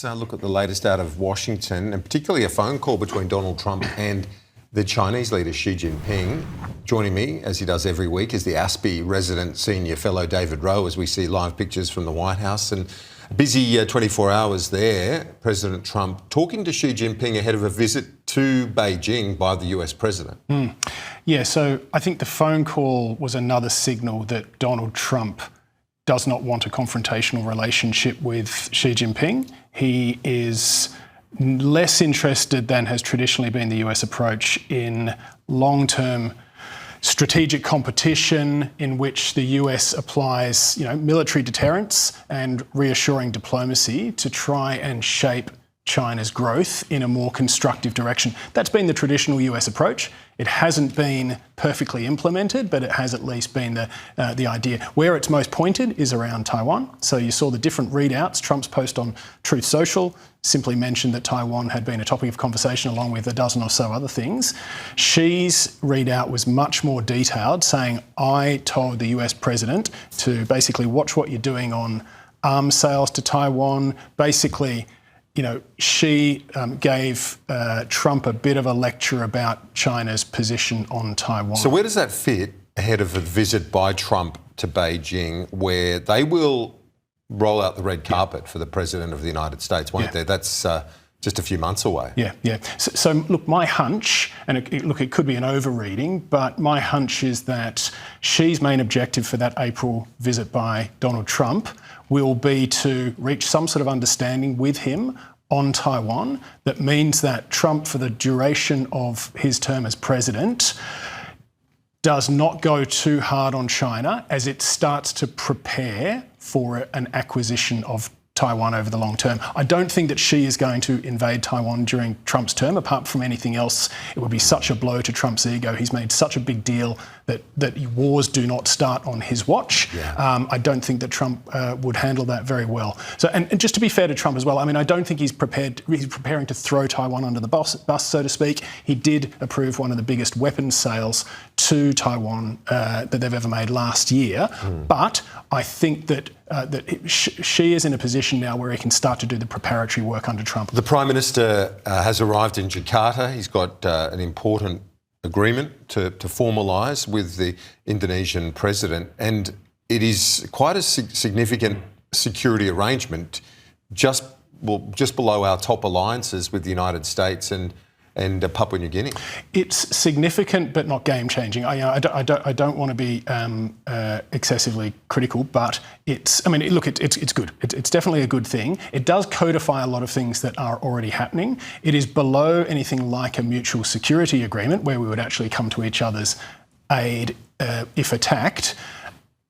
Let's look at the latest out of Washington, and particularly a phone call between Donald Trump and the Chinese leader Xi Jinping. Joining me, as he does every week, is the ASPI resident senior fellow David Wroe, as we see live pictures from the White House. And a busy 24 hours there, President Trump talking to Xi Jinping ahead of a visit to Beijing by the US president. Yeah, so I think the phone call was another signal that Donald Trump does not want a confrontational relationship with Xi Jinping. He is less interested than has traditionally been the US approach in long-term strategic competition in which the US applies, military deterrence and reassuring diplomacy to try and shape China's growth in a more constructive direction. That's been the traditional US approach. It hasn't been perfectly implemented, but it has at least been the idea. Where it's most pointed is around Taiwan. So you saw the different readouts. Trump's post on Truth Social simply mentioned that Taiwan had been a topic of conversation along with a dozen or so other things. Xi's readout was much more detailed, saying, I told the US president to basically watch what you're doing on arms sales to Taiwan. Basically, Xi gave Trump a bit of a lecture about China's position on Taiwan. So where does that fit ahead of a visit by Trump to Beijing, where they will roll out the red carpet for the President of the United States, won't they? That's just a few months away. Yeah. So look, my hunch, and it could be an overreading, but my hunch is that Xi's main objective for that April visit by Donald Trump will be to reach some sort of understanding with him on Taiwan that means that Trump, for the duration of his term as president, does not go too hard on China as it starts to prepare for an acquisition of Taiwan over the long term. I don't think that Xi is going to invade Taiwan during Trump's term. Apart from anything else, it would be such a blow to Trump's ego. He's made such a big deal that wars do not start on his watch. Yeah. I don't think that Trump would handle that very well. So, and just to be fair to Trump as well, I don't think he's preparing to throw Taiwan under the bus, so to speak. He did approve one of the biggest weapons sales to Taiwan that they've ever made last year. But I think that Xi is in a position now where he can start to do the preparatory work under Trump. The Prime Minister has arrived in Jakarta. He's got an important agreement to formalise with the Indonesian president, and it is quite a significant security arrangement just below our top alliances with the United States and Papua New Guinea. It's significant, but not game-changing. I don't want to be excessively critical, but it's good. It's definitely a good thing. It does codify a lot of things that are already happening. It is below anything like a mutual security agreement where we would actually come to each other's aid if attacked,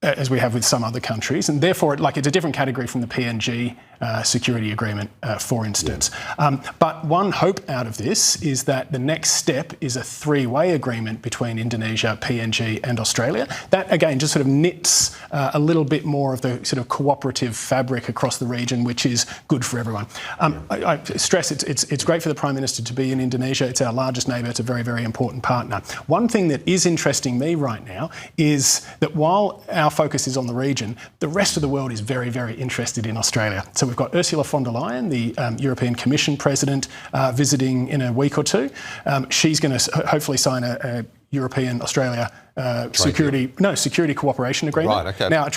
as we have with some other countries, and therefore it's a different category from the PNG security agreement, for instance. But one hope out of this is that the next step is a three-way agreement between Indonesia, PNG and Australia. That, again, just sort of knits a little bit more of the sort of cooperative fabric across the region, which is good for everyone. I stress it's great for the Prime Minister to be in Indonesia. It's our largest neighbour. It's a very, very important partner. One thing that is interesting me right now is that while our focus is on the region, the rest of the world is very, very interested in Australia. So we've got Ursula von der Leyen, the European Commission President, visiting in a week or two. She's going to hopefully sign a European-Australia security cooperation agreement. Right, okay. Now,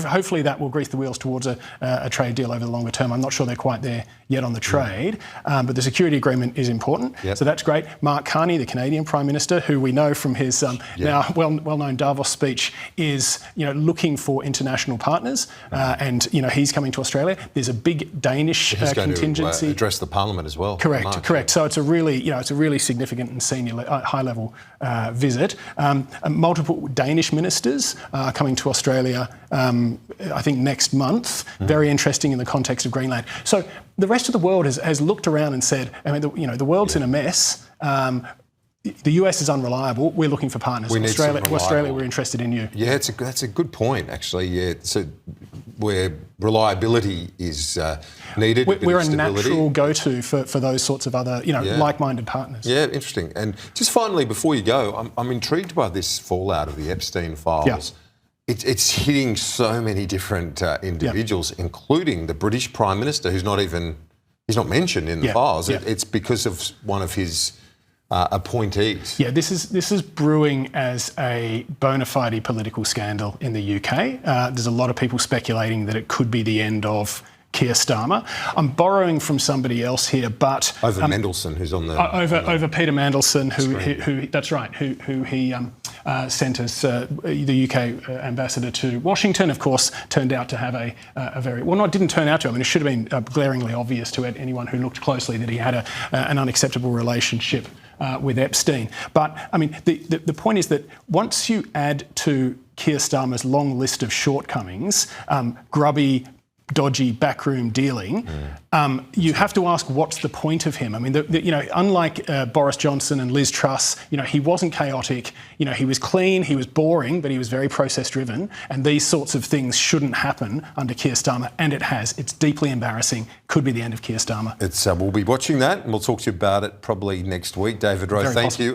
hopefully that will grease the wheels towards a trade deal over the longer term. I'm not sure they're quite there yet on the trade, but the security agreement is important. Yep. So that's great. Mark Carney, the Canadian Prime Minister, who we know from his now well-known Davos speech, is looking for international partners, and he's coming to Australia. There's a big Danish contingency. Going to address the Parliament as well. Correct. So it's a really significant and senior, high-level visit. Multiple Danish ministers are coming to Australia, I think next month. Very interesting in the context of Greenland. So the rest of the world has looked around and said, the world's in a mess. The US is unreliable. We're looking for partners. Australia, we're interested in you. Yeah, that's a good point, actually. Yeah, so where reliability is needed. We're a natural go-to for those sorts of other, like-minded partners. Yeah, interesting. And just finally, before you go, I'm intrigued by this fallout of the Epstein files. Yeah. It's hitting so many different individuals, including the British Prime Minister, who's not even He's not mentioned in the files. Yeah. It's because of one of his appointees. Yeah, this is brewing as a bona fide political scandal in the UK. There's a lot of people speculating that it could be the end of Keir Starmer. I'm borrowing from somebody else here, but over Mendelsohn, who's on the over Peter Mandelson, who that's right, who he sent as the UK ambassador to Washington. Of course, turned out to have a very didn't turn out to. I mean, it should have been glaringly obvious to anyone who looked closely that he had an unacceptable relationship with Epstein. But I mean, the point is that once you add to Keir Starmer's long list of shortcomings, grubby, dodgy backroom dealing, you have to ask, what's the point of him? I mean, unlike Boris Johnson and Liz Truss, he wasn't chaotic. He was clean, he was boring, but he was very process-driven. And these sorts of things shouldn't happen under Keir Starmer, and it has. It's deeply embarrassing. Could be the end of Keir Starmer. We'll be watching that, and we'll talk to you about it probably next week. David Wroe, thank you.